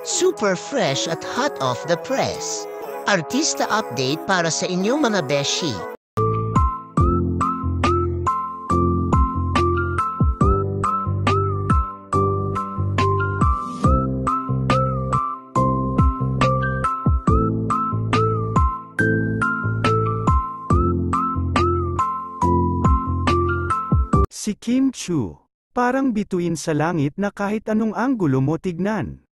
Super fresh at hot off the press. Artista update para sa inyong mga beshi. Si Kim Chiu, parang bituin sa langit na kahit anong anggulo mo tignan.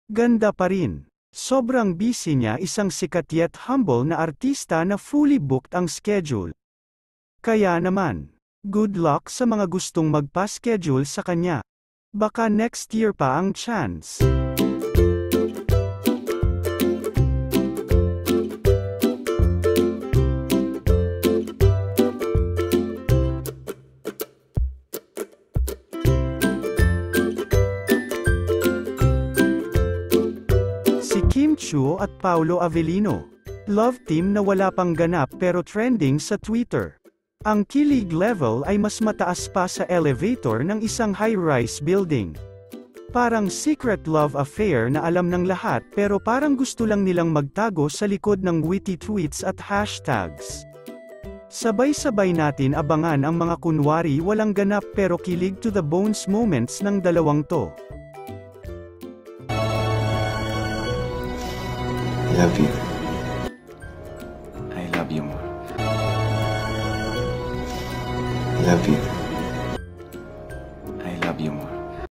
Ganda pa rin. Sobrang busy niya, isang sikat yet humble na artista na fully booked ang schedule. Kaya naman, good luck sa mga gustong magpa-schedule sa kanya. Baka next year pa ang chance. Si Kim Chiu at Paolo Avellino, love team na wala pang ganap pero trending sa Twitter. Ang kilig level ay mas mataas pa sa elevator ng isang high-rise building. Parang secret love affair na alam ng lahat pero parang gusto lang nilang magtago sa likod ng witty tweets at hashtags. Sabay-sabay natin abangan ang mga kunwari walang ganap pero kilig to the bones moments ng dalawang to. Love you.